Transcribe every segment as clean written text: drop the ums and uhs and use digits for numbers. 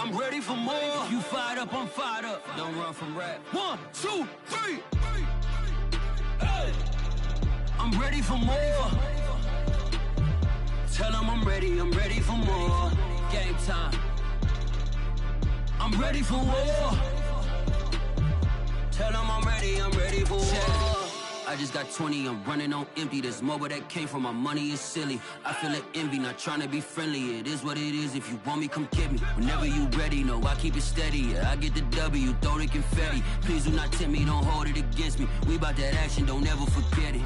I'm ready for more. You fired up, I'm fired up. Don't run from rap. 1, 2, 3. Hey. I'm ready for more. Tell them I'm ready for more. Game time. I'm ready for war. Tell them I'm ready for war. I just got 20, I'm running on empty. This mobile that came from my money is silly. I feel like envy, not trying to be friendly. It is what it is, if you want me, come get me. Whenever you ready, no, I keep it steady. Yeah, I get the W, throw the confetti. Please do not tempt me, don't hold it against me. We about that action, don't ever forget it.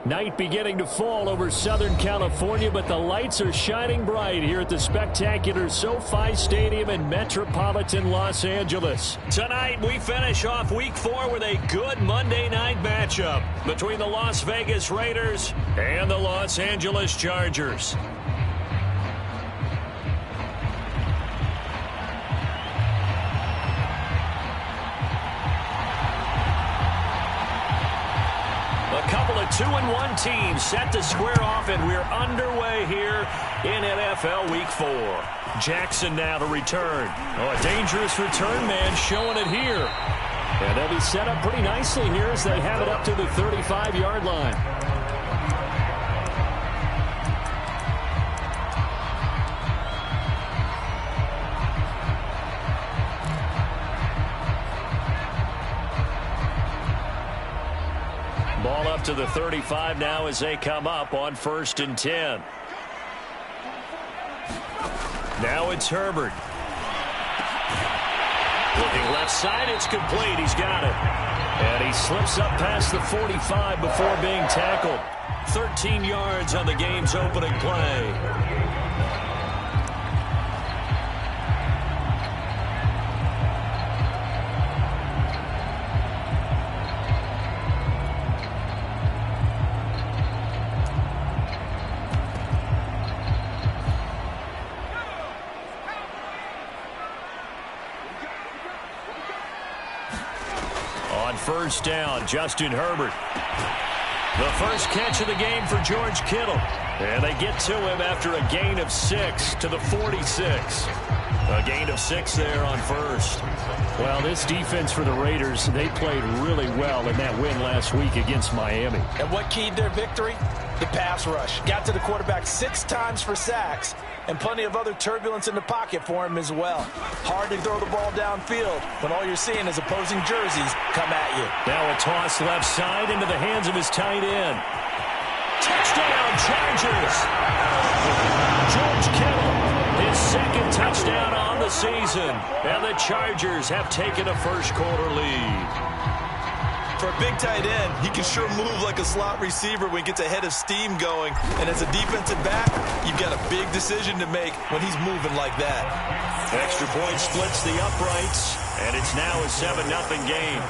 Night beginning to fall over Southern California, but the lights are shining bright here at the spectacular SoFi Stadium in metropolitan Los Angeles. Tonight, we finish off Week 4 with a good Monday night matchup between the Las Vegas Raiders and the Los Angeles Chargers. A couple of 2-1 teams set to square off, and we're underway here in NFL Week 4. Jackson now to return. Oh, a dangerous return man showing it here. And they'll be set up pretty nicely here as they have it up to the 35-yard line. Ball up to the 35 now as they come up on 1st and 10. Now it's Herbert. Looking left side, it's complete. He's got it. And he slips up past the 45 before being tackled. 13 yards on the game's opening play. First down, Justin Herbert. The first catch of the game for George Kittle. And they get to him after a gain of 6 to the 46. A gain of 6 there on first. Well, this defense for the Raiders, they played really well in that win last week against Miami. And what keyed their victory? The pass rush. Got to the quarterback 6 times for sacks, and plenty of other turbulence in the pocket for him as well. Hard to throw the ball downfield when all you're seeing is opposing jerseys come at you. Now a toss left side into the hands of his tight end. Touchdown, Chargers! George Kittle, his second touchdown on the season. And the Chargers have taken a first-quarter lead. For a big tight end, he can sure move like a slot receiver when he gets a head of steam going. And as a defensive back, you've got a big decision to make when he's moving like that. Extra point splits the uprights, and it's now a 7-0 game.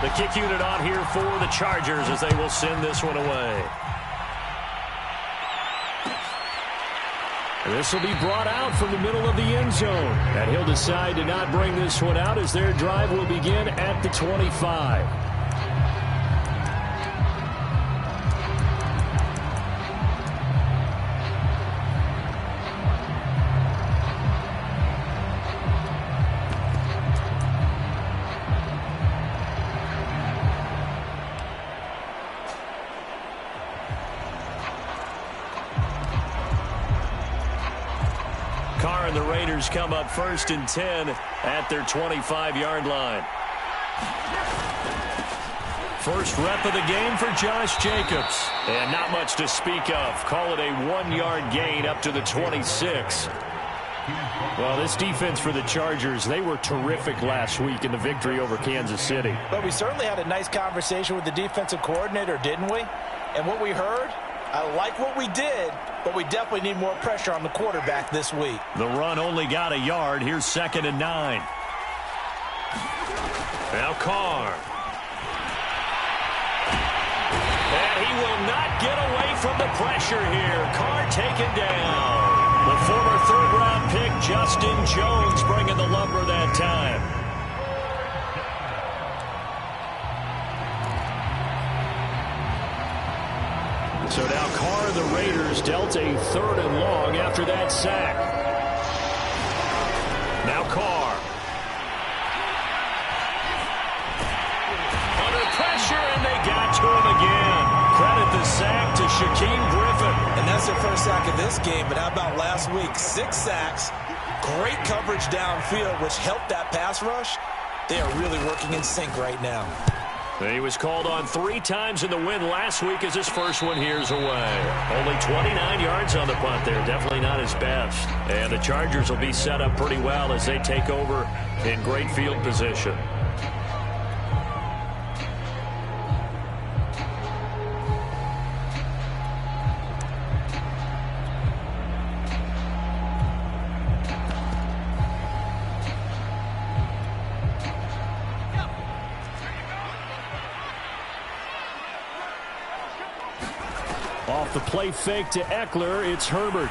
The kick unit on here for the Chargers as they will send this one away. This will be brought out from the middle of the end zone. And he'll decide to not bring this one out as their drive will begin at the 25. And the Raiders come up 1st and 10 at their 25-yard line. First rep of the game for Josh Jacobs. And not much to speak of. Call it a 1-yard gain up to the 26. Well, this defense for the Chargers, they were terrific last week in the victory over Kansas City. But we certainly had a nice conversation with the defensive coordinator, didn't we? And what we heard, I like what we did, but we definitely need more pressure on the quarterback this week. The run only got a yard. Here's 2nd and 9. Now Carr. And he will not get away from the pressure here. Carr taken down. The former third-round pick, Justin Jones, bringing the lumber that time. the Raiders dealt a 3rd and long after that sack. Now Carr. Under pressure, and they got to him again. Credit the sack to Shaquem Griffin. And that's their first sack of this game, but how about last week? 6 sacks, great coverage downfield, which helped that pass rush. They are really working in sync right now. He was called on 3 times in the win last week as his first one here's away. Only 29 yards on the punt there. Definitely not his best. And the Chargers will be set up pretty well as they take over in great field position. Off the play fake to Eckler, it's Herbert.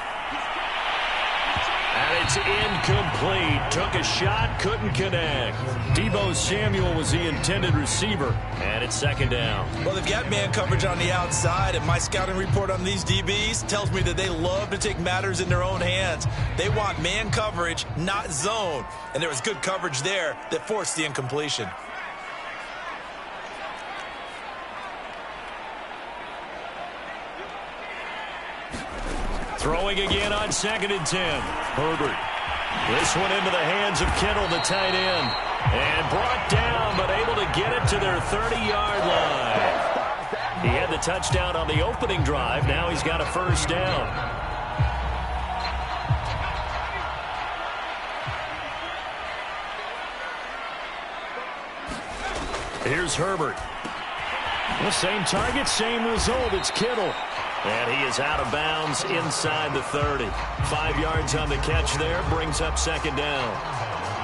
And it's incomplete. Took a shot, couldn't connect. Deebo Samuel was the intended receiver, and it's 2nd down. Well, they've got man coverage on the outside, and my scouting report on these DBs tells me that they love to take matters in their own hands. They want man coverage, not zone. And there was good coverage there that forced the incompletion. Throwing again on 2nd and 10. Herbert. This one into the hands of Kittle, the tight end. And brought down, but able to get it to their 30-yard line. He had the touchdown on the opening drive. Now he's got a 1st down. Here's Herbert. The same target, same result. It's Kittle. And he is out of bounds inside the 30. 5 yards on the catch there, brings up 2nd down.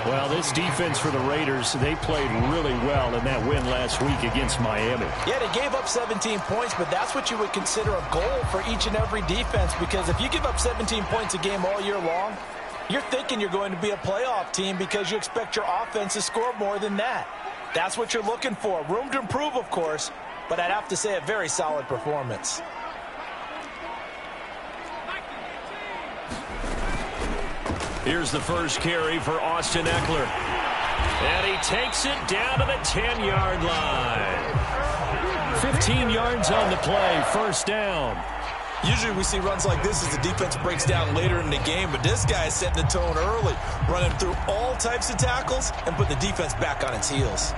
Well, this defense for the Raiders, they played really well in that win last week against Miami. Yeah, they gave up 17 points, but that's what you would consider a goal for each and every defense, because if you give up 17 points a game all year long, you're thinking you're going to be a playoff team because you expect your offense to score more than that. That's what you're looking for. Room to improve, of course, but I'd have to say a very solid performance. Here's the first carry for Austin Eckler. And he takes it down to the 10-yard line. 15 yards on the play, 1st down. Usually we see runs like this as the defense breaks down later in the game, but this guy is setting the tone early, running through all types of tackles and put the defense back on its heels.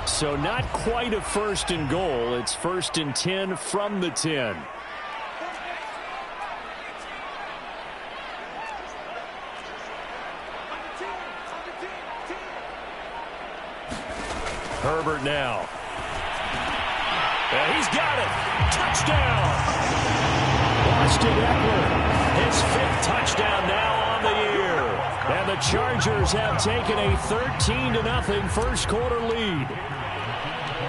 So not quite a 1st and goal. It's 1st and 10 from the 10. Herbert now. And he's got it. Touchdown. Austin Eckler. His 5th touchdown now on the year. And the Chargers have taken a 13-0 first quarter lead.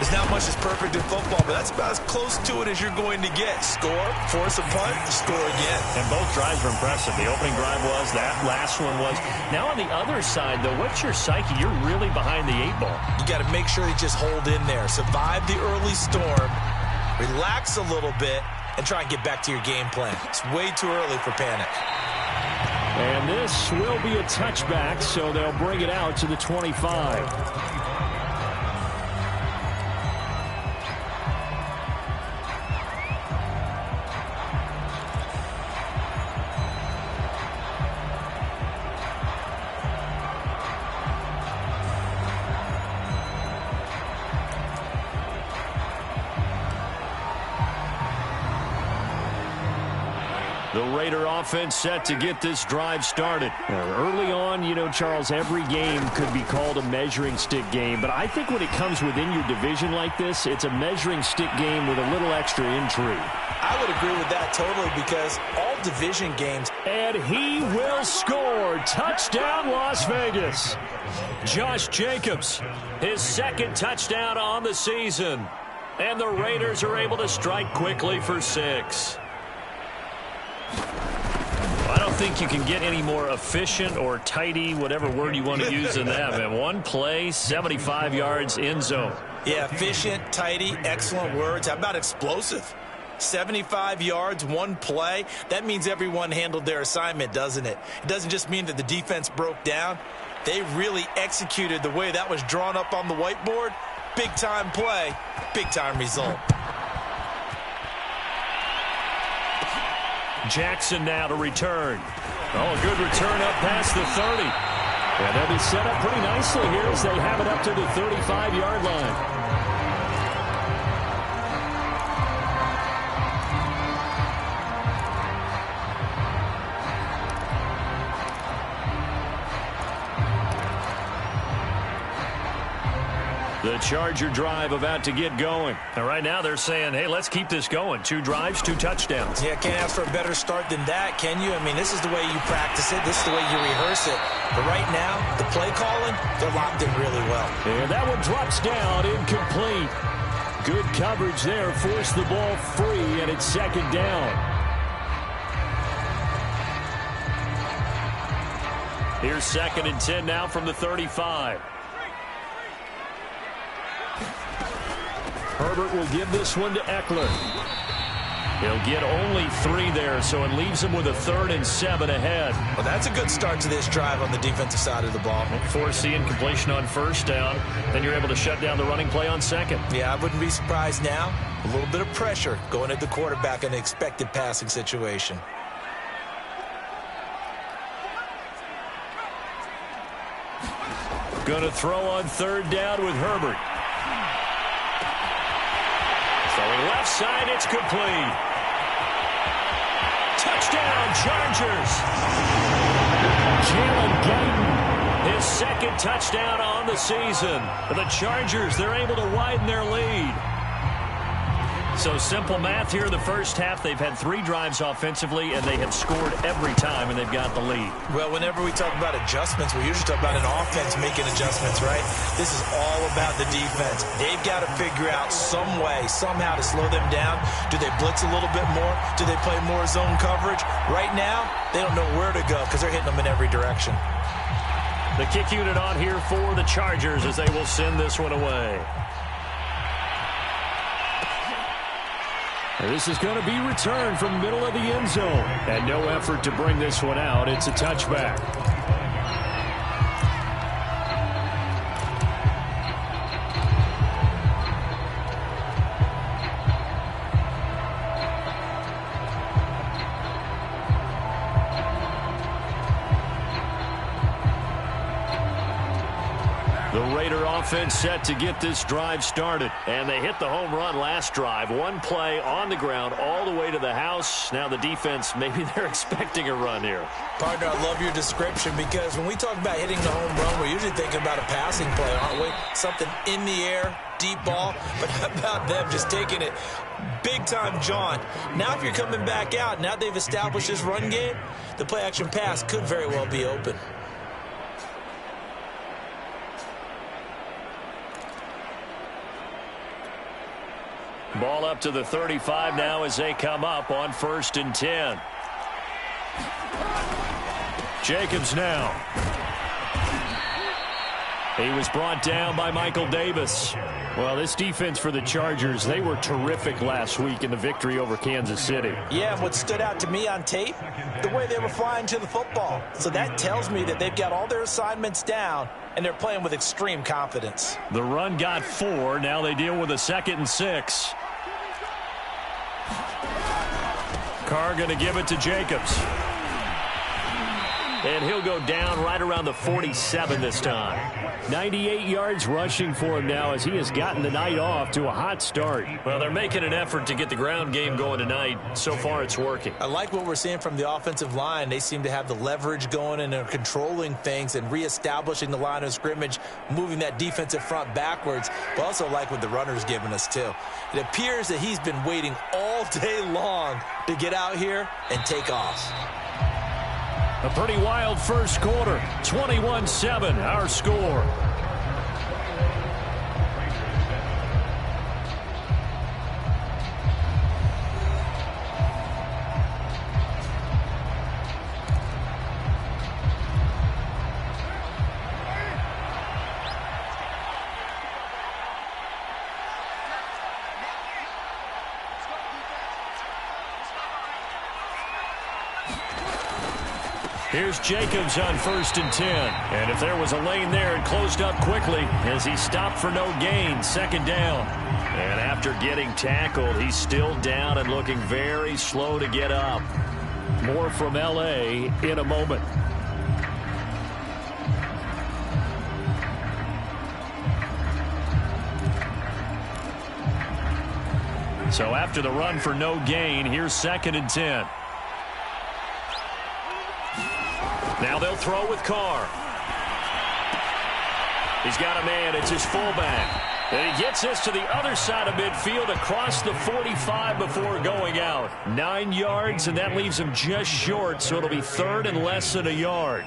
There's not much that's perfect in football, but that's about as close to it as you're going to get. Score, force a punt, score again. And both drives were impressive. The opening drive was, that last one was. Now on the other side, though, what's your psyche? You're really behind the 8 ball. You got to make sure you just hold in there. Survive the early storm, relax a little bit, and try and get back to your game plan. It's way too early for panic. And this will be a touchback, so they'll bring it out to the 25. The Raider offense set to get this drive started. Early on, you know, Charles, every game could be called a measuring stick game. But I think when it comes within your division like this, it's a measuring stick game with a little extra intrigue. I would agree with that totally because all division games. And he will score. Touchdown, Las Vegas. Josh Jacobs, his 2nd touchdown on the season. And the Raiders are able to strike quickly for 6. I don't think you can get any more efficient or tidy, whatever word you want to use, than that, man. One play, 75 yards, end zone. Yeah, efficient, tidy, excellent words. How about explosive? 75 yards, one play. That means everyone handled their assignment, doesn't it? It doesn't just mean that the defense broke down. They really executed the way that was drawn up on the whiteboard. Big-time play, big-time result. Jackson now to return. Oh, good return up past the 30. And they'll be set up pretty nicely here as they have it up to the 35-yard line. The Charger drive about to get going. And right now they're saying, hey, let's keep this going. 2 drives, 2 touchdowns. Yeah, can't ask for a better start than that, can you? I mean, this is the way you practice it. This is the way you rehearse it. But right now, the play calling, they're locked in really well. And that one drops down, incomplete. Good coverage there, forced the ball free, and it's second down. Here's 2nd and 10 now from the 35. Herbert will give this one to Eckler. He'll get only 3 there, so it leaves him with a 3rd and 7 ahead. Well, that's a good start to this drive on the defensive side of the ball. Force the incompletion on 1st down. Then you're able to shut down the running play on 2nd. Yeah, I wouldn't be surprised now. A little bit of pressure going at the quarterback in an expected passing situation. Going to throw on 3rd down with Herbert. Throwing left side, it's complete. Touchdown, Chargers. Jalen Guyton, his 2nd touchdown on the season. The Chargers, they're able to widen their lead. So simple math here in the first half. They've had 3 drives offensively, and they have scored every time, and they've got the lead. Well, whenever we talk about adjustments, we usually talk about an offense making adjustments, right? This is all about the defense. They've got to figure out some way, somehow to slow them down. Do they blitz a little bit more? Do they play more zone coverage? Right now, they don't know where to go because they're hitting them in every direction. The kick unit on here for the Chargers as they will send this one away. This is going to be returned from the middle of the end zone. And no effort to bring this one out. It's a touchback. The Raider offense set to get this drive started. And they hit the home run last drive. 1 play on the ground all the way to the house. Now the defense, maybe they're expecting a run here. Partner, I love your description because when we talk about hitting the home run, we're usually thinking about a passing play, aren't we? Something in the air, deep ball. But how about them just taking it big time, John? Now if you're coming back out, now they've established this run game, the play action pass could very well be open. Ball up to the 35 now as they come up on 1st and 10. Jacobs now. He was brought down by Michael Davis. Well, this defense for the Chargers, they were terrific last week in the victory over Kansas City. Yeah, and what stood out to me on tape, the way they were flying to the football. So that tells me that they've got all their assignments down, and they're playing with extreme confidence. The run got 4. Now they deal with a 2nd and 6. Carr going to give it to Jacobs. And he'll go down right around the 47 this time. 98 yards rushing for him now as he has gotten the night off to a hot start. Well, they're making an effort to get the ground game going tonight. So far, it's working. I like what we're seeing from the offensive line. They seem to have the leverage going, and they're controlling things and reestablishing the line of scrimmage, moving that defensive front backwards. But also like what the runner's giving us, too. It appears that he's been waiting all day long to get out here and take off. A pretty wild first quarter. 21-7, our score. Here's Jacobs on 1st and 10. And if there was a lane there, it closed up quickly as he stopped for no gain. 2nd down. And after getting tackled, he's still down and looking very slow to get up. More from L.A. in a moment. So after the run for no gain, here's 2nd and 10. Now they'll throw with Carr. He's got a man. It's his fullback. And he gets this to the other side of midfield across the 45 before going out. 9 yards, and that leaves him just short, so it'll be 3rd and less than a yard.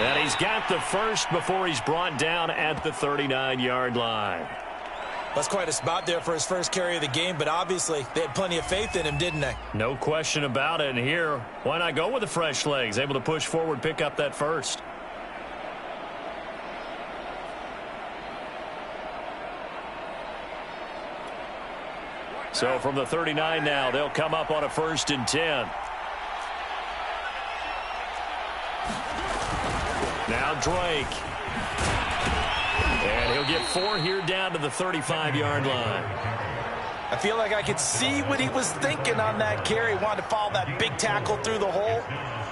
And he's got the first before he's brought down at the 39-yard line. That's quite a spot there for his first carry of the game, but obviously they had plenty of faith in him, didn't they? No question about it. And here, why not go with the fresh legs? Able to push forward, pick up that first. So from the 39 now, they'll come up on a 1st and 10. Now Drake. And he'll get 4 here down to the 35-yard line. I feel like I could see what he was thinking on that carry. Wanted to follow that big tackle through the hole.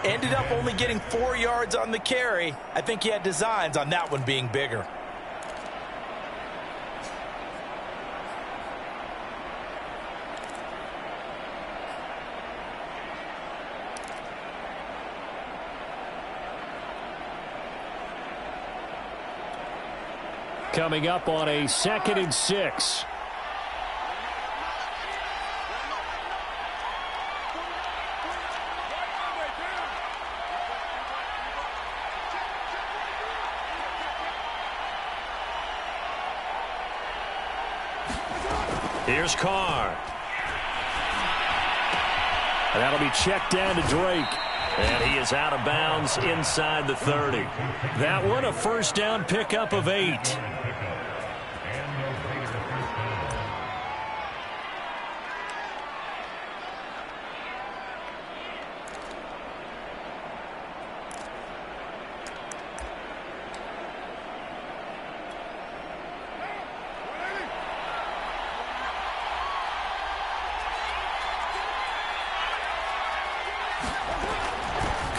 Ended up only getting 4 yards on the carry. I think he had designs on that one being bigger. Coming up on a 2nd and 6. Here's Carr. And that'll be checked down to Drake. And he is out of bounds inside the 30. That one a 1st down pickup of 8.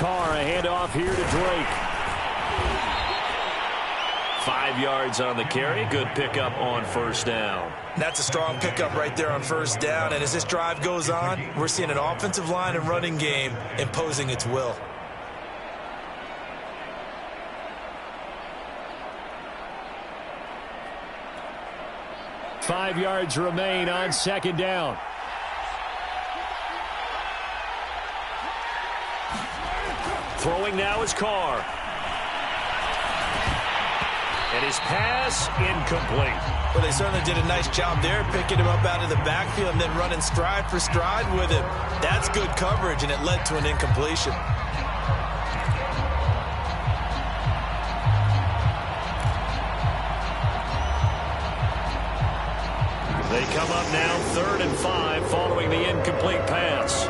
Carr, a handoff here to Drake. 5 yards on the carry. Good pickup on 1st down. That's a strong pickup right there on 1st down. And as this drive goes on, we're seeing an offensive line and running game imposing its will. Five yards remain on 2nd down. Throwing now is Carr. And his pass incomplete. Well, they certainly did a nice job there, picking him up out of the backfield and then running stride for stride with him. That's good coverage, and it led to an incompletion. They come up now 3rd and 5 following the incomplete pass.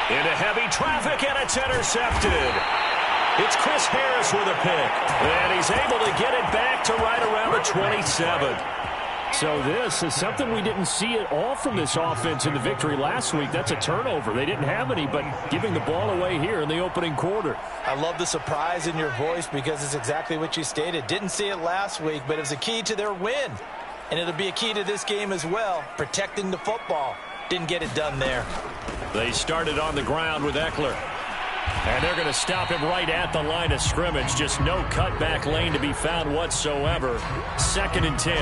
Into heavy traffic, and it's intercepted. It's Chris Harris with a pick. And he's able to get it back to right around the 27. So this is something we didn't see at all from this offense in the victory last week. That's a turnover. They didn't have any, but giving the ball away here in the opening quarter. I love the surprise in your voice because it's exactly what you stated. Didn't see it last week, but it was a key to their win. And it'll be a key to this game as well, protecting the football. Didn't get it done there. They started on the ground with Eckler. And they're going to stop him right at the line of scrimmage. Just no cutback lane to be found whatsoever. 2nd and 10.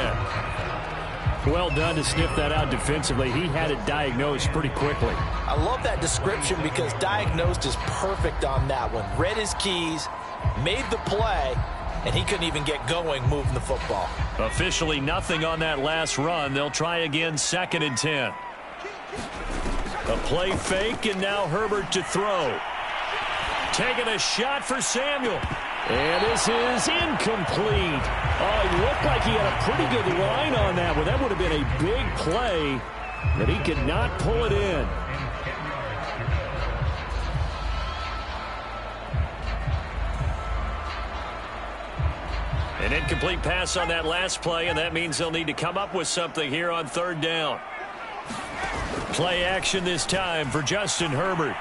Well done to sniff that out defensively. He had it diagnosed pretty quickly. I love that description because diagnosed is perfect on that one. Read his keys, made the play, and he couldn't even get going moving the football. Officially nothing on that last run. They'll try again, 2nd and 10. A play fake, and now Herbert to throw. Taking a shot for Samuel. And this is incomplete. Oh, it looked like he had a pretty good line on that one. That would have been a big play, but he could not pull it in. An incomplete pass on that last play, and that means they'll need to come up with something here on 3rd down. Play action this time for Justin Herbert.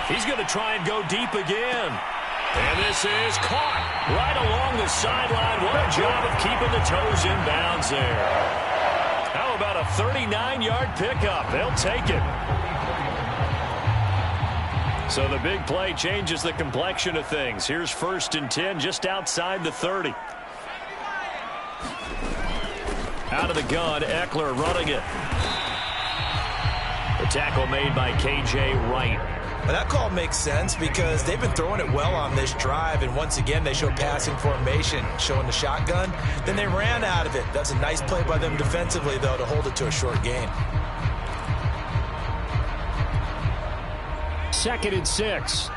He's going to try and go deep again. And this is caught right along the sideline. What a job of keeping the toes in bounds there. How about a 39-yard pickup? They'll take it. So the big play changes the complexion of things. Here's 1st and 10 just outside the 30. Out of the gun, Eckler running it. The tackle made by K.J. Wright. Well, that call makes sense because they've been throwing it well on this drive, and once again they show passing formation, showing the shotgun. Then they ran out of it. That's a nice play by them defensively, though, to hold it to a short gain. 2nd and 6.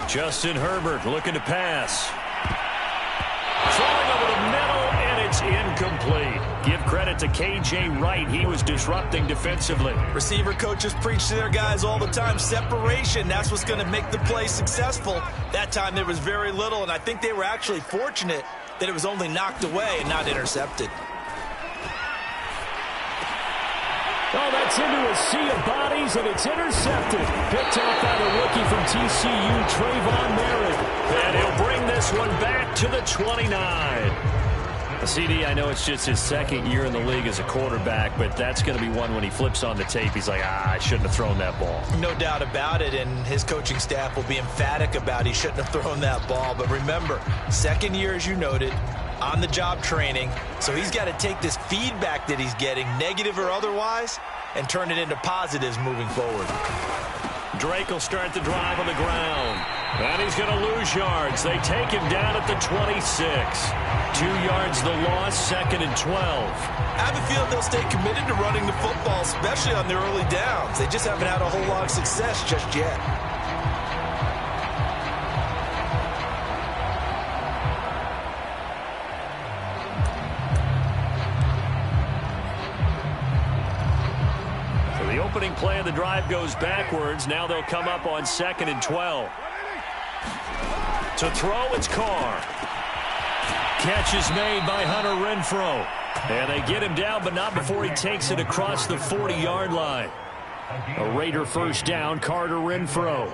Justin Herbert looking to pass. Throwing over the middle, and it's incomplete. Give credit to K.J. Wright. He was disrupting defensively. Receiver coaches preach to their guys all the time. Separation, that's what's going to make the play successful. That time there was very little, and I think they were actually fortunate that it was only knocked away and not intercepted. Oh, that's into a sea of bodies, and it's intercepted. Picked off by the rookie from TCU, Trayvon Merritt. And he'll bring this one back to the 29. CD, I know it's just his 2nd year in the league as a quarterback, but that's going to be one when he flips on the tape, he's like, I shouldn't have thrown that ball. No doubt about it, and his coaching staff will be emphatic about he shouldn't have thrown that ball. But remember, 2nd year, as you noted, on-the-job training, so he's got to take this feedback that he's getting, negative or otherwise, and turn it into positives moving forward. Drake will start the drive on the ground. And he's going to lose yards. They take him down at the 26. 2 yards the loss, 2nd and 12. I have a feeling they'll stay committed to running the football, especially on their early downs. They just haven't had a whole lot of success just yet. So the opening play of the drive goes backwards. Now they'll come up on 2nd and 12. To throw, it's Carr. Catch is made by Hunter Renfrow. And they get him down, but not before he takes it across the 40-yard line. A Raider first down, Carter Renfrow.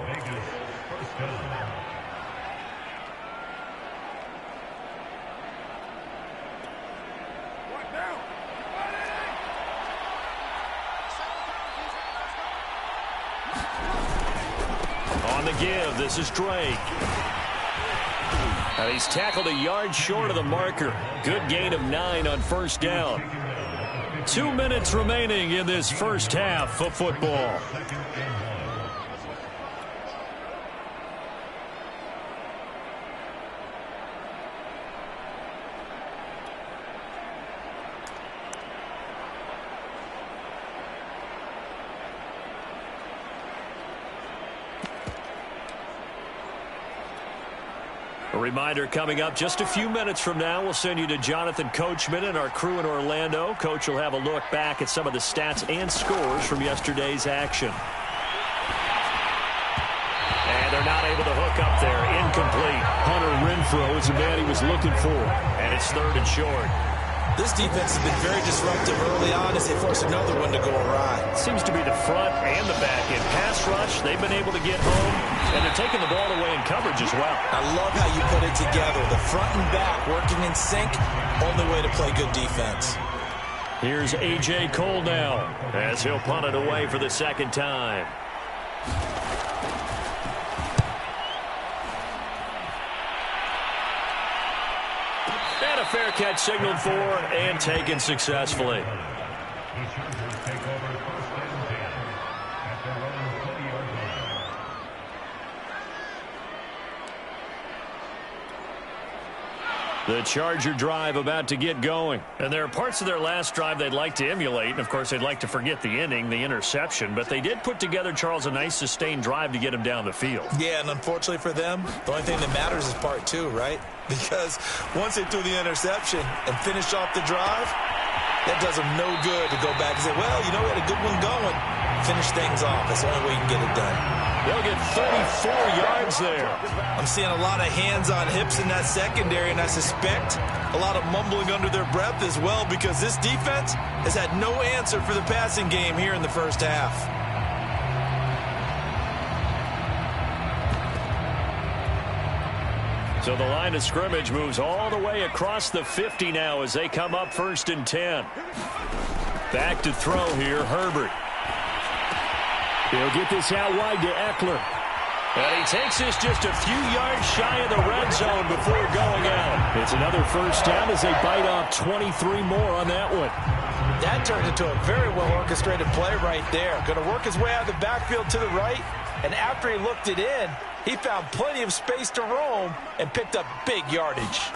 On the give, this is Drake. And he's tackled a yard short of the marker. Good gain of 9 on 1st down. 2 minutes remaining in this first half of football. A reminder coming up just a few minutes from now, we'll send you to Jonathan Coachman and our crew in Orlando. Coach will have a look back at some of the stats and scores from yesterday's action. And they're not able to hook up there. Incomplete. Hunter Renfrow is the man he was looking for. And it's 3rd and short. This defense has been very disruptive early on as they force another one to go awry. Seems to be the front and the back end. Pass rush, they've been able to get home, and they're taking the ball away in coverage as well. I love how you put it together. The front and back working in sync, only way to play good defense. Here's A.J. Cole now as he'll punt it away for the 2nd time. catch signaled for and taken successfully. The Charger drive about to get going. And there are parts of their last drive they'd like to emulate. And, of course, they'd like to forget the inning, the interception. But they did put together, Charles, a nice sustained drive to get him down the field. Yeah, and unfortunately for them, the only thing that matters is part two, right? Because once they threw the interception and finished off the drive, that does them no good to go back and say, well, you know, we had a good one going. Finish things off. That's the only way you can get it done. They'll get 34 yards there. I'm seeing a lot of hands on hips in that secondary, and I suspect a lot of mumbling under their breath as well, because this defense has had no answer for the passing game here in the first half. So the line of scrimmage moves all the way across the 50 now as they come up 1st and 10. Back to throw here, Herbert. He'll get this out wide to Eckler. And he takes this just a few yards shy of the red zone before going out. It's another first down as they bite off 23 more on that one. That turned into a very well-orchestrated play right there. Going to work his way out of the backfield to the right, and after he looked it in, he found plenty of space to roam and picked up big yardage.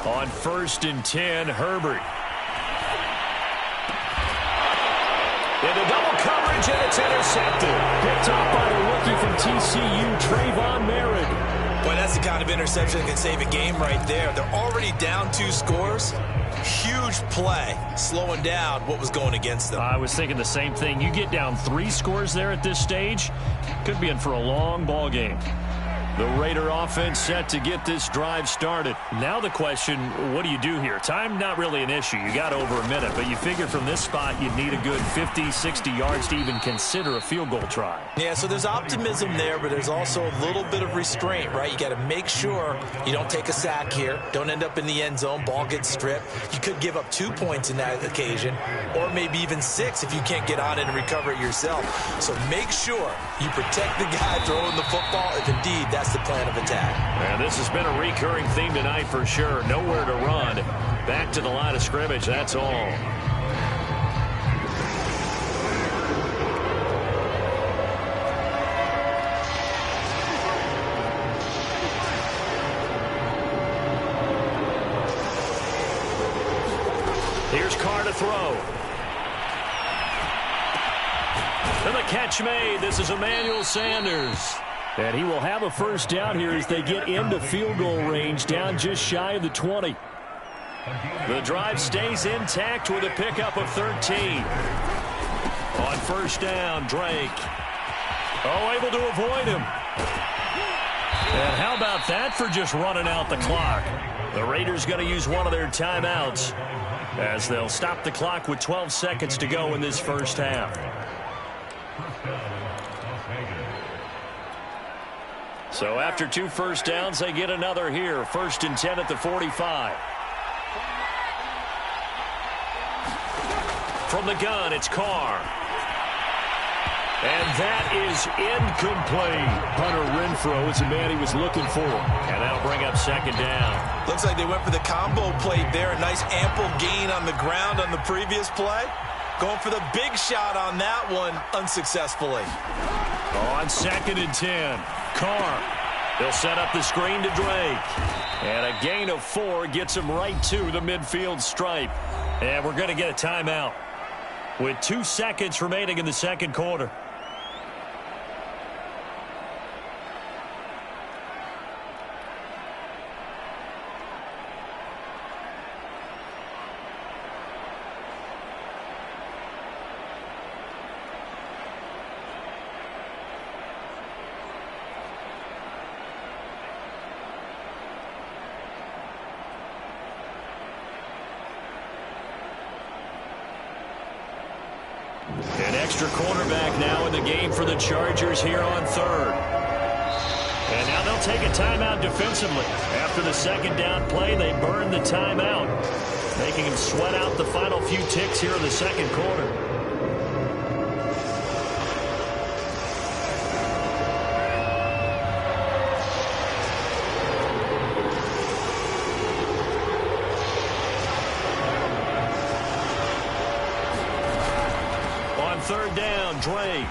On 1st and 10, Herbert. Into double coverage, and it's intercepted. Picked off by the rookie from TCU, Trayvon Merritt. Boy, that's the kind of interception that can save a game right there. They're already down 2 scores. Huge play, slowing down what was going against them. I was thinking the same thing. You get down 3 scores there at this stage, could be in for a long ball game. The Raider offense set to get this drive started. Now the question, what do you do here? Time not really an issue. You got over a minute, but you figure from this spot you'd need a good 50, 60 yards to even consider a field goal try. Yeah, so there's optimism there, but there's also a little bit of restraint, right? You got to make sure you don't take a sack here. Don't end up in the end zone. Ball gets stripped. You could give up 2 points in that occasion, or maybe even 6 if you can't get on it and recover it yourself. So make sure you protect the guy throwing the football if indeed that's the plan of attack. And this has been a recurring theme tonight for sure. Nowhere to run. Back to the line of scrimmage, that's all. Here's Carr to throw. And the catch made. This is Emmanuel Sanders. And he will have a first down here as they get into field goal range, down just shy of the 20. The drive stays intact with a pickup of 13. On first down, Drake. Oh, able to avoid him. And how about that for just running out the clock? The Raiders going to use one of their timeouts as they'll stop the clock with 12 seconds to go in this first half. So after 2 first downs, they get another here. 1st and 10 at the 45. From the gun, it's Carr. And that is incomplete. Hunter Renfrow is the man he was looking for. And that'll bring up 2nd down. Looks like they went for the combo play there. A nice ample gain on the ground on the previous play. Going for the big shot on that one unsuccessfully. On 2nd and 10, Carr. They'll set up the screen to Drake. And a gain of 4 gets him right to the midfield stripe. And we're going to get a timeout with 2 seconds remaining in the second quarter. An extra cornerback now in the game for the Chargers here on 3rd. And now they'll take a timeout defensively. After the 2nd down play, they burn the timeout, making them sweat out the final few ticks here in the second quarter. third down. Drake.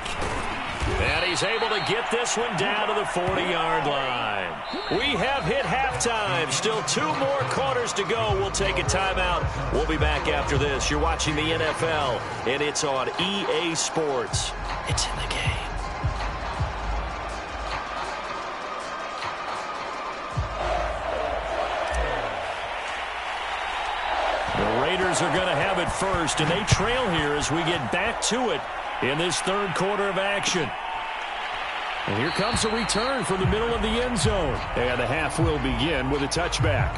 And he's able to get this one down to the 40-yard line. We have hit halftime. Still 2 more quarters to go. We'll take a timeout. We'll be back after this. You're watching the NFL, and it's on EA Sports. It's in the game. The Raiders are going to have it first, and they trail here as we get back to it in this third quarter of action. And here comes a return from the middle of the end zone. And the half will begin with a touchback.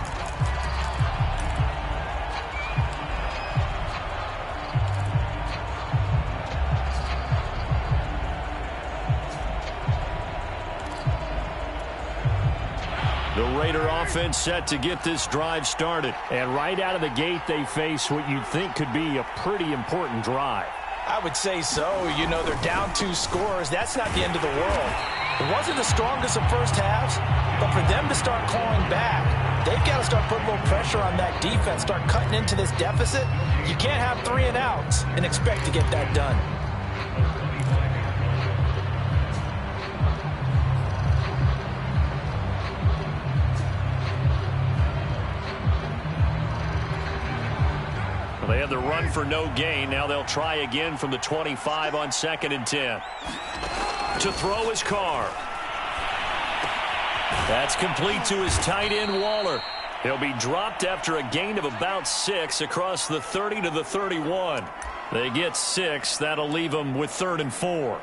The Raider offense set to get this drive started. And right out of the gate, they face what you'd think could be a pretty important drive. I would say so. You know, they're down 2 scores. That's not the end of the world. It wasn't the strongest of first halves, but for them to start clawing back, they've got to start putting a little pressure on that defense, start cutting into this deficit. You can't have 3 and outs and expect to get that done. They had the run for no gain. Now they'll try again from the 25 on 2nd and 10. To throw his Carr. That's complete to his tight end, Waller. He'll be dropped after a gain of about 6 across the 30 to the 31. They get 6. That'll leave them with 3rd and 4.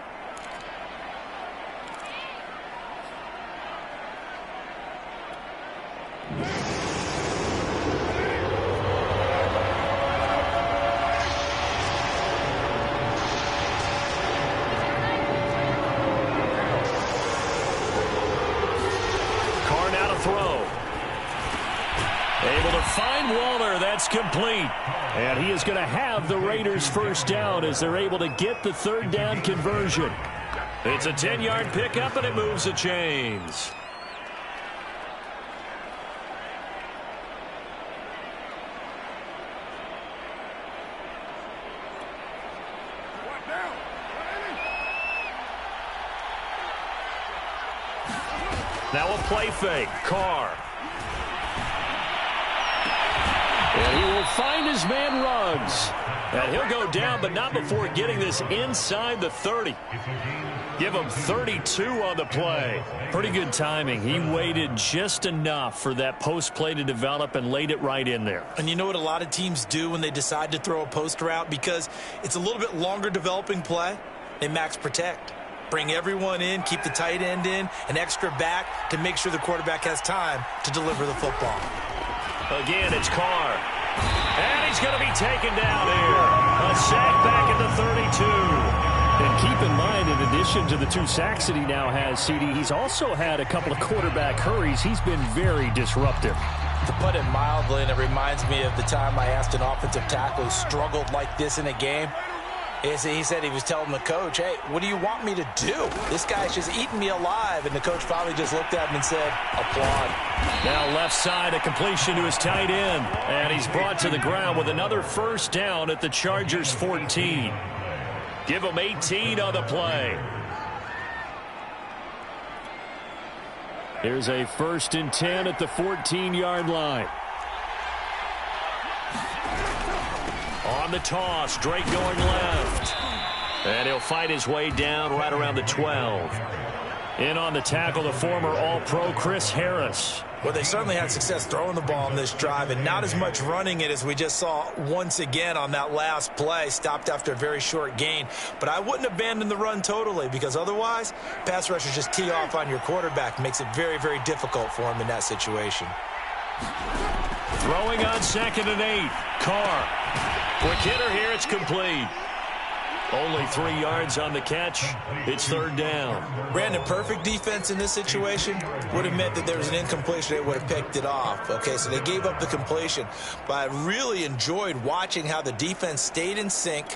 Waller, that's complete. And he is going to have the Raiders first down as they're able to get the 3rd down conversion. It's a 10-yard pickup, and it moves the chains. Now a play fake. Carr. And he will find his man Ruggs. And he'll go down, but not before getting this inside the 30. Give him 32 on the play. Pretty good timing. He waited just enough for that post play to develop and laid it right in there. And you know what a lot of teams do when they decide to throw a post route? Because it's a little bit longer developing play, they max protect. Bring everyone in, keep the tight end in, an extra back to make sure the quarterback has time to deliver the football. Again, it's Carr. And he's going to be taken down here. A sack back at the 32. And keep in mind, in addition to the 2 sacks that he now has, CD, he's also had a couple of quarterback hurries. He's been very disruptive. To put it mildly, and it reminds me of the time I asked an offensive tackle who struggled like this in a game. He said he was telling the coach, hey, what do you want me to do? This guy's just eating me alive. And the coach finally just looked at him and said, applaud. Now left side, a completion to his tight end. And he's brought to the ground with another first down at the Chargers' 14. Give him 18 on the play. Here's a 1st and 10 at the 14-yard line. On the toss, Drake going left. And he'll fight his way down right around the 12. In on the tackle, the former All-Pro Chris Harris. Well, they certainly had success throwing the ball on this drive and not as much running it as we just saw once again on that last play. Stopped after a very short gain. But I wouldn't abandon the run totally because otherwise, pass rushers just tee off on your quarterback. Makes it very, very difficult for him in that situation. Throwing on 2nd and 8. Carr. Quick hitter here, it's complete. Only 3 yards on the catch. It's 3rd down. Brandon, perfect defense in this situation would have meant that there was an incompletion. They would have picked it off. Okay, so they gave up the completion. But I really enjoyed watching how the defense stayed in sync,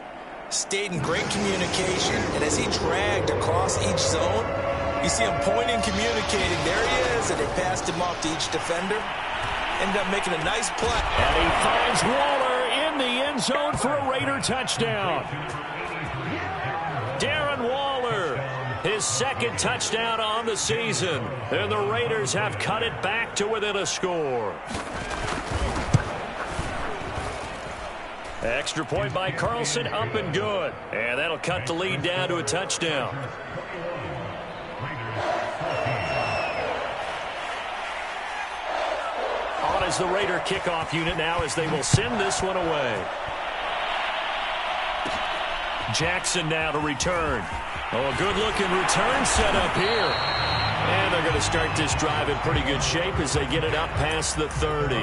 stayed in great communication, and as he dragged across each zone, you see him pointing, communicating. There he is, and they passed him off to each defender. Ended up making a nice play. And he finds Waller in the end zone for a Raider touchdown. his second touchdown on the season. And the Raiders have cut it back to within a score. Extra point by Carlson, up and good. And that'll cut the lead down to a touchdown. On is the Raider kickoff unit now as they will send this one away. Jackson now to return. Oh, a good-looking return set up here. And they're going to start this drive in pretty good shape as they get it up past the 30.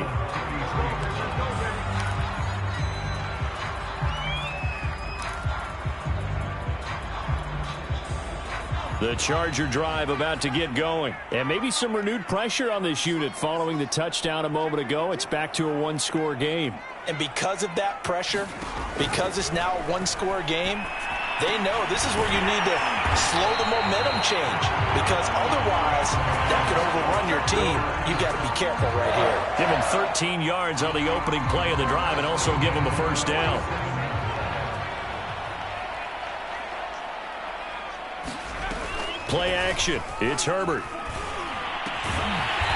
The Charger drive about to get going. And maybe some renewed pressure on this unit following the touchdown a moment ago. It's back to a one-score game. And because of that pressure, because it's now a one-score game, they know this is where you need to slow the momentum change. Because otherwise, that could overrun your team. You've got to be careful right here. Give him 13 yards on the opening play of the drive and also give him a first down. Play action. It's Herbert.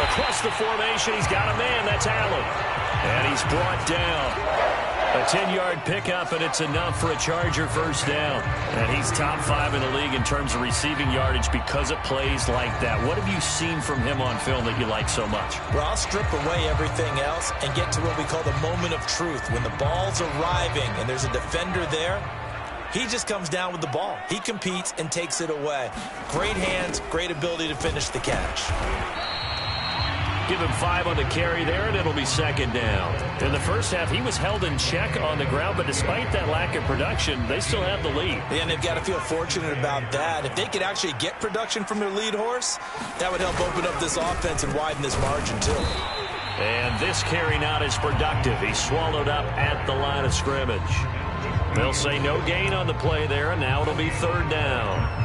Across the formation, he's got a man. That's Allen. And he's brought down. A 10-yard pickup, and it's enough for a Charger first down. And he's top 5 in the league in terms of receiving yardage because of plays like that. What have you seen from him on film that you like so much? Well, I'll strip away everything else and get to what we call the moment of truth. When the ball's arriving and there's a defender there, he just comes down with the ball. He competes and takes it away. Great hands, great ability to finish the catch. Give him 5 on the carry there, and it'll be second down. In the first half, he was held in check on the ground, but despite that lack of production, they still have the lead. And they've got to feel fortunate about that. If they could actually get production from their lead horse, that would help open up this offense and widen this margin, too. And this carry not as productive. He's swallowed up at the line of scrimmage. They'll say no gain on the play there, and now it'll be third down.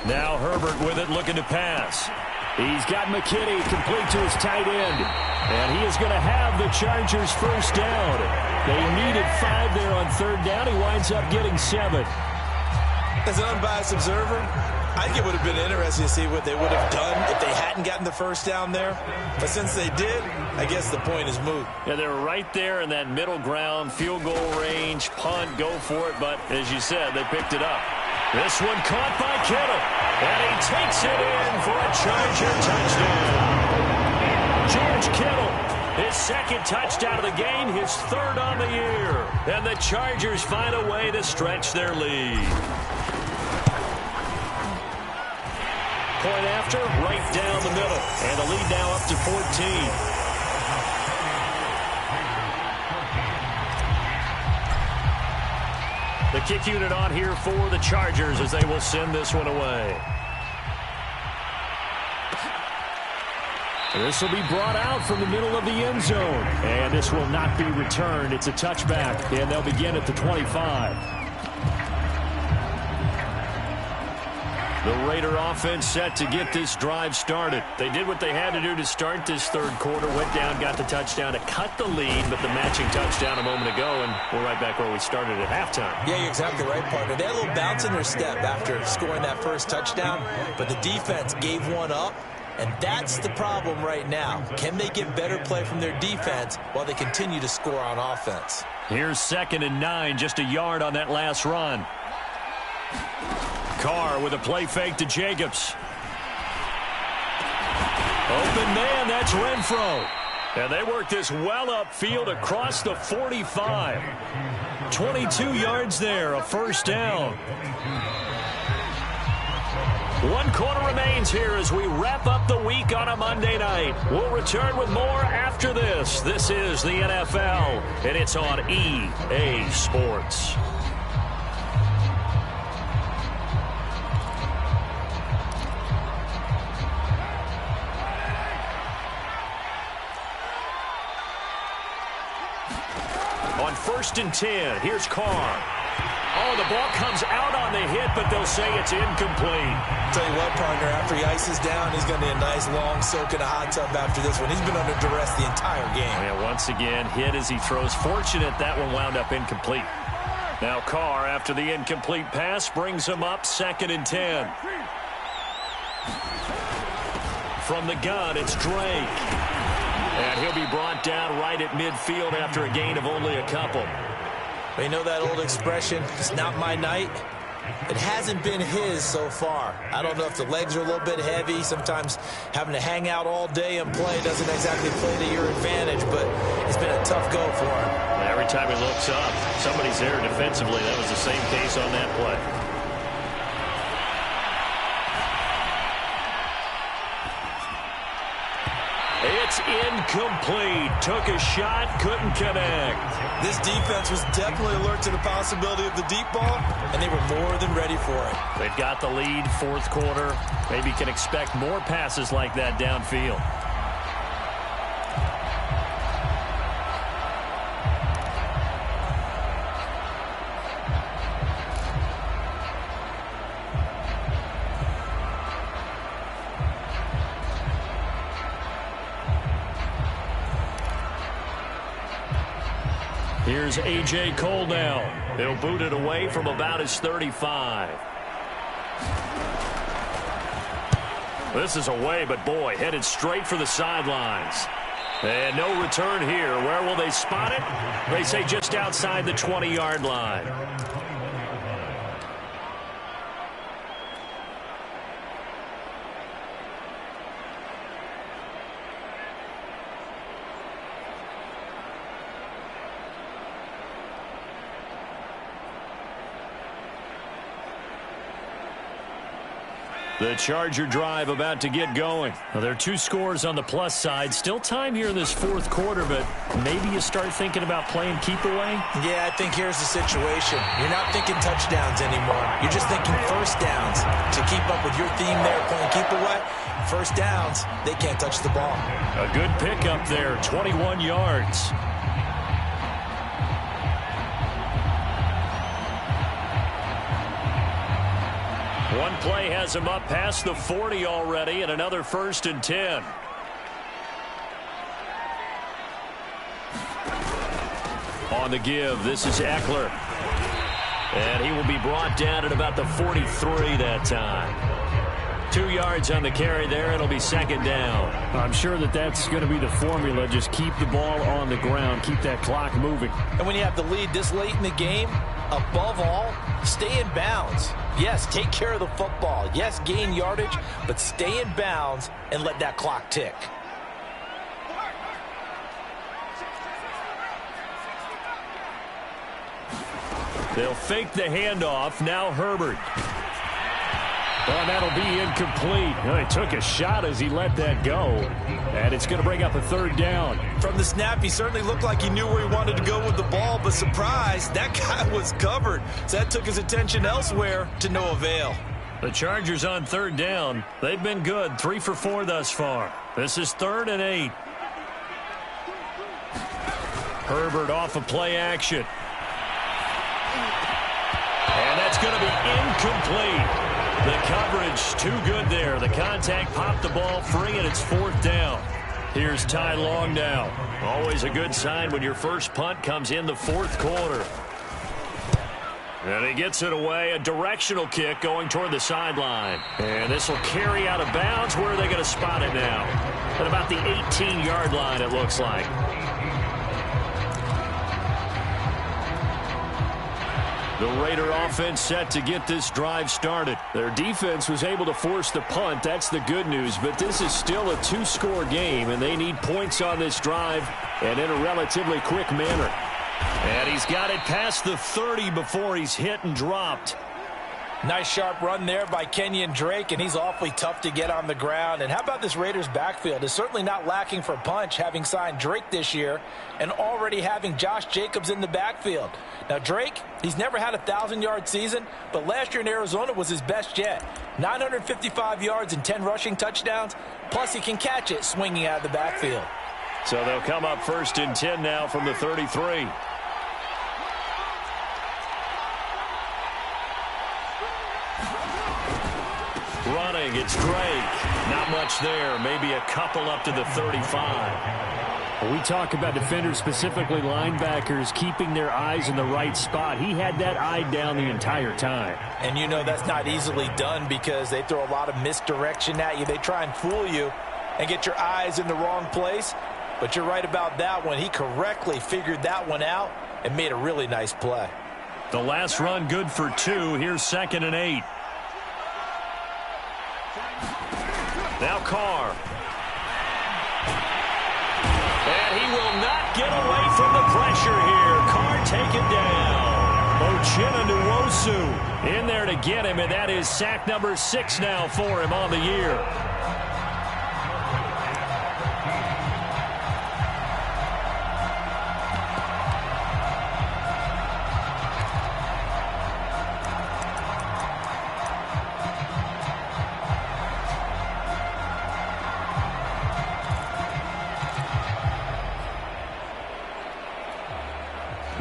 Now Herbert with it, looking to pass. He's got McKinney complete to his tight end. And he is going to have the Chargers first down. They needed 5 there on third down. He winds up getting 7. As an unbiased observer, I think it would have been interesting to see what they would have done if they hadn't gotten the first down there. But since they did, I guess the point is moot. Yeah, they were right there in that middle ground, field goal range, punt, go for it. But as you said, they picked it up. This one caught by Kittle. And he takes it in for a Charger touchdown. George Kittle, his second touchdown of the game, his third on the year. And the Chargers find a way to stretch their lead. Point after, right down the middle. And the lead now up to 14. The kick unit on here for the Chargers as they will send this one away. This will be brought out from the middle of the end zone. And this will not be returned. It's a touchback, and they'll begin at the 25. The Raider offense set to get this drive started. They did what they had to do to start this third quarter. Went down, got the touchdown to cut the lead, but the matching touchdown a moment ago, and we're right back where we started at halftime. Yeah, you're exactly right, partner. They had a little bounce in their step after scoring that first touchdown, but the defense gave one up, and that's the problem right now. Can they get better play from their defense while they continue to score on offense? Here's 2nd and 9, just a yard on that last run. Carr with a play fake to Jacobs. Open man, that's Renfro. And they work this well upfield across the 45. 22 yards there, a first down. 1 quarter remains here as we wrap up the week on a Monday night. We'll return with more after this. This is the NFL, and it's on EA Sports. On 1st and 10, here's Carr. Oh, the ball comes out on the hit, but they'll say it's incomplete. Tell you what, partner, after he ices down, he's going to need a nice long soak in a hot tub after this one. He's been under duress the entire game. Yeah, once again, hit as he throws. Fortunate that one wound up incomplete. Now Carr, after the incomplete pass, brings him up 2nd and 10. From the gun, it's Drake. And he'll be brought down right at midfield after a gain of only a couple. You know that old expression, it's not my night? It hasn't been his so far. I don't know if the legs are a little bit heavy. Sometimes having to hang out all day and play doesn't exactly play to your advantage, but it's been a tough go for him. Every time he looks up, somebody's there defensively. That was the same case on that play. It's incomplete. Took a shot, couldn't connect. This defense was definitely alert to the possibility of the deep ball, and they were more than ready for it. They've got the lead, 4th quarter. Maybe can expect more passes like that downfield. Here's A.J. Cole now. He'll boot it away from about his 35. This is away, but boy, headed straight for the sidelines. And no return here. Where will they spot it? They say just outside the 20-yard line. The Charger drive about to get going. Well, there are 2 scores on the plus side. Still time here in this 4th quarter, but maybe you start thinking about playing keep away? Yeah, I think here's the situation. You're not thinking touchdowns anymore. You're just thinking first downs. To keep up with your theme there, playing keep away, first downs, they can't touch the ball. A good pickup there, 21 yards. One play has him up past the 40 already, and another 1st and 10. On the give, this is Eckler. And he will be brought down at about the 43 that time. 2 yards on the carry there. It'll be 2nd down. I'm sure that's going to be the formula. Just keep the ball on the ground. Keep that clock moving. And when you have the lead this late in the game, above all, stay in bounds. Yes, take care of the football. Yes, gain yardage, but stay in bounds and let that clock tick. They'll fake the handoff. Now Herbert. Well, that'll be incomplete. Well, he took a shot as he let that go. And it's going to bring up a 3rd down. From the snap, he certainly looked like he knew where he wanted to go with the ball, but surprise, that guy was covered. So that took his attention elsewhere to no avail. The Chargers on 3rd down. They've been good. 3 for 4 thus far. This is 3rd and 8. Herbert off of play action. And that's going to be incomplete. The coverage too good there. The contact popped the ball free, and it's 4th down. Here's Ty Long now. Always a good sign when your first punt comes in the 4th quarter. And he gets it away. A directional kick going toward the sideline. And this will carry out of bounds. Where are they going to spot it now? At about the 18-yard line, it looks like. The Raider offense set to get this drive started. Their defense was able to force the punt. That's the good news. But this is still a 2-score game, and they need points on this drive and in a relatively quick manner. And he's got it past the 30 before he's hit and dropped. Nice sharp run there by Kenyon Drake, and he's awfully tough to get on the ground. And how about this Raiders backfield? It's certainly not lacking for punch, having signed Drake this year and already having Josh Jacobs in the backfield. Now Drake, he's never had a 1,000-yard season, but last year in Arizona was his best yet. 955 yards and 10 rushing touchdowns, plus he can catch it swinging out of the backfield. So they'll come up 1st and 10 now from the 33. throwing. It's Drake. Not much there. Maybe a couple up to the 35. When we talk about defenders, specifically linebackers, keeping their eyes in the right spot. He had that eye down the entire time. And you know that's not easily done because they throw a lot of misdirection at you. They try and fool you and get your eyes in the wrong place. But you're right about that one. He correctly figured that one out and made a really nice play. The last run good for 2. Here's 2nd and 8. Now Carr. And he will not get away from the pressure here. Carr taken down. Ochena Nwosu in there to get him, and that is sack number 6 now for him on the year.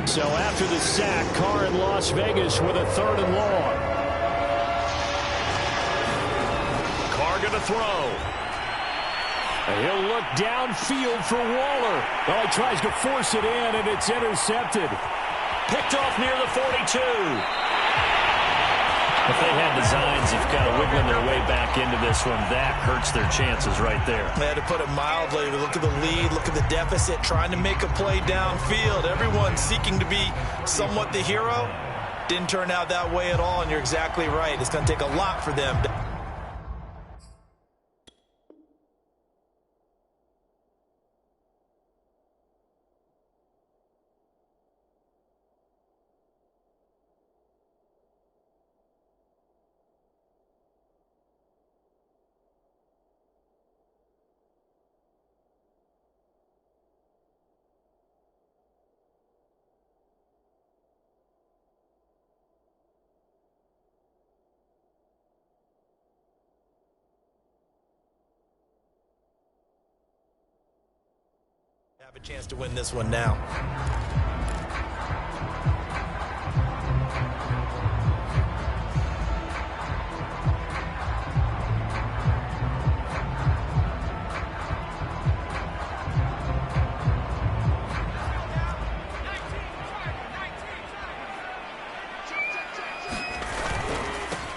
So after the sack, Carr in Las Vegas with a 3rd and long. Carr going to throw. He'll look downfield for Waller. Well, he tries to force it in, and it's intercepted. Picked off near the 42. If they had designs of kind of wiggling their way back into this one, that hurts their chances right there. They had to put it mildly. Look at the lead, look at the deficit, trying to make a play downfield. Everyone seeking to be somewhat the hero. Didn't turn out that way at all, and you're exactly right. It's going to take a lot for them. Have a chance to win this one now.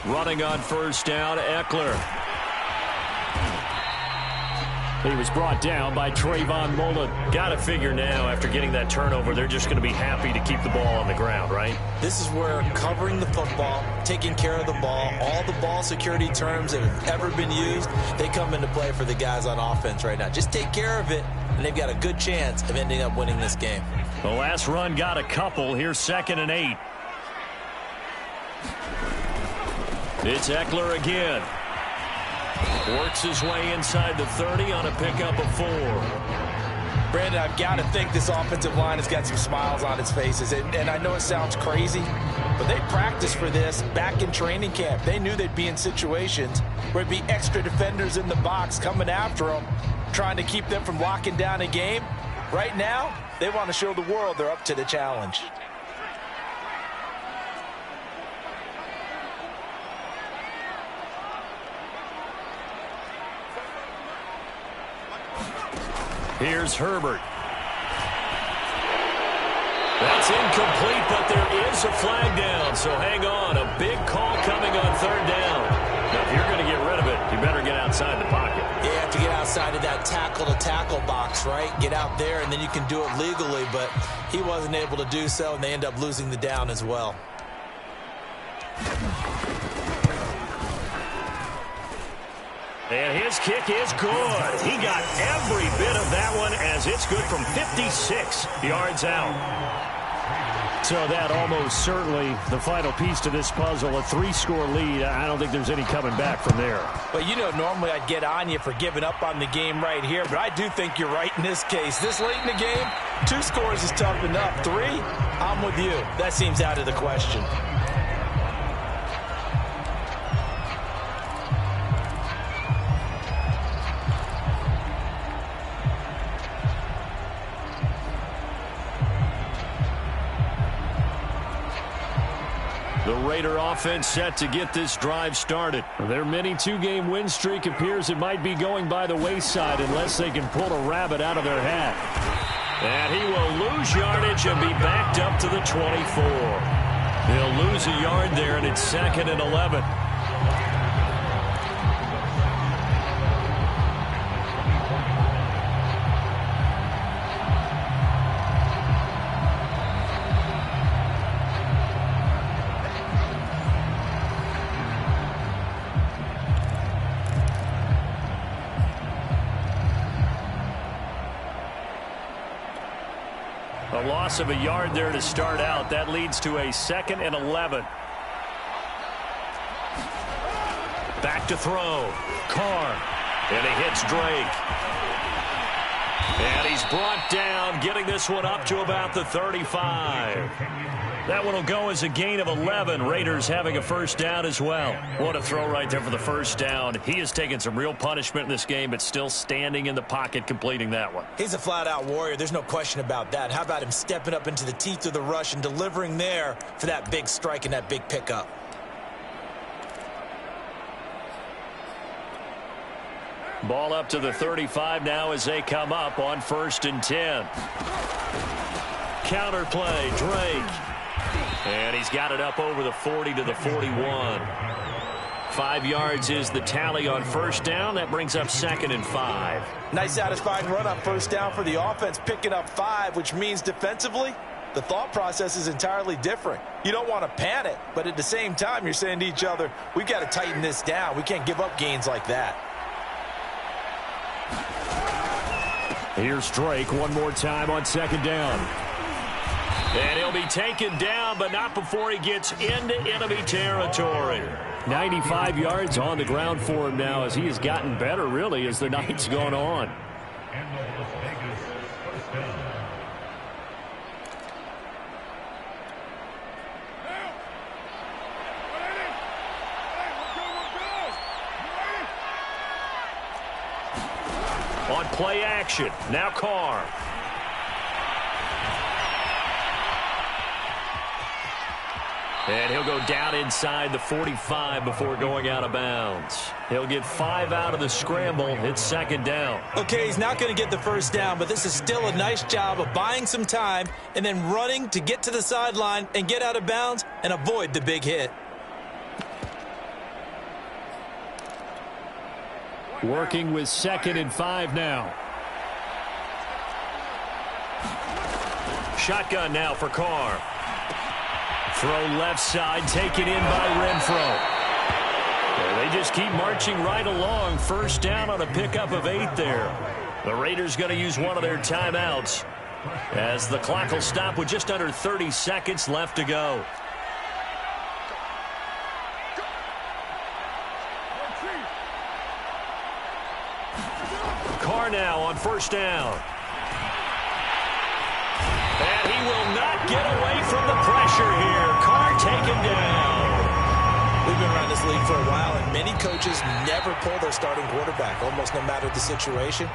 Running on 1st down, Eckler. He was brought down by Trayvon Mullen. Got to figure now, after getting that turnover, they're just going to be happy to keep the ball on the ground, right? This is where covering the football, taking care of the ball, all the ball security terms that have ever been used, they come into play for the guys on offense right now. Just take care of it, and they've got a good chance of ending up winning this game. The last run got a couple. Here's 2nd and 8. It's Eckler again. Works his way inside the 30 on a pickup of 4. Brandon, I've got to think this offensive line has got some smiles on its faces. And I know it sounds crazy, but they practiced for this back in training camp. They knew they'd be in situations where it'd be extra defenders in the box coming after them, trying to keep them from locking down a game. Right now, they want to show the world they're up to the challenge. Here's Herbert. That's incomplete, but there is a flag down, so hang on. A big call coming on 3rd down. Now, if you're going to get rid of it, you better get outside the pocket. Yeah, you have to get outside of that tackle-to-tackle box, right? Get out there, and then you can do it legally, but he wasn't able to do so, and they end up losing the down as well. And his kick is good. He got every bit of that one as it's good from 56 yards out. So that almost certainly the final piece to this puzzle, a 3-score lead. I don't think there's any coming back from there. But, you know, normally I'd get on you for giving up on the game right here, but I do think you're right in this case. This late in the game, 2 scores is tough enough. 3, I'm with you. That seems out of the question. The The Raider offense set to get this drive started. Their mini two-game win streak appears it might be going by the wayside unless they can pull a rabbit out of their hat. And he will lose yardage and be backed up to the 24. He'll lose a yard there, and it's 2nd and 11. A loss of a yard there to start out. That leads to a 2nd and 11. Back to throw. Carr. And he hits Drake. And he's brought down, getting this one up to about the 35. That one will go as a gain of 11. Raiders having a first down as well. What a throw right there for the first down. He has taken some real punishment in this game, but still standing in the pocket completing that one. He's a flat-out warrior. There's no question about that. How about him stepping up into the teeth of the rush and delivering there for that big strike and that big pickup? Ball up to the 35 now as they come up on 1st and 10. Counter play, Drake. And he's got it up over the 40 to the 41. 5 yards is the tally on first down. That brings up 2nd and 5. Nice satisfying run on first down for the offense, picking up 5, which means defensively, the thought process is entirely different. You don't want to panic, but at the same time, you're saying to each other, we've got to tighten this down. We can't give up gains like that. Here's Drake one more time on 2nd down. And he'll be taken down, but not before he gets into enemy territory. 95 yards on the ground for him now as he has gotten better, really, as the night's gone on. On play action, now Carr. And he'll go down inside the 45 before going out of bounds. He'll get 5 out of the scramble. It's 2nd down. Okay, he's not going to get the first down, but this is still a nice job of buying some time and then running to get to the sideline and get out of bounds and avoid the big hit. Working with 2nd and 5 now. Shotgun now for Carr. Throw left side, taken in by Renfro. And they just keep marching right along. First down on a pickup of 8 there. The Raiders going to use one of their timeouts as the clock will stop with just under 30 seconds left to go. Carr now on first down. And he will not get away from the pressure here. Carr taken down. We've been around this league for a while, and many coaches never pull their starting quarterback, almost no matter the situation.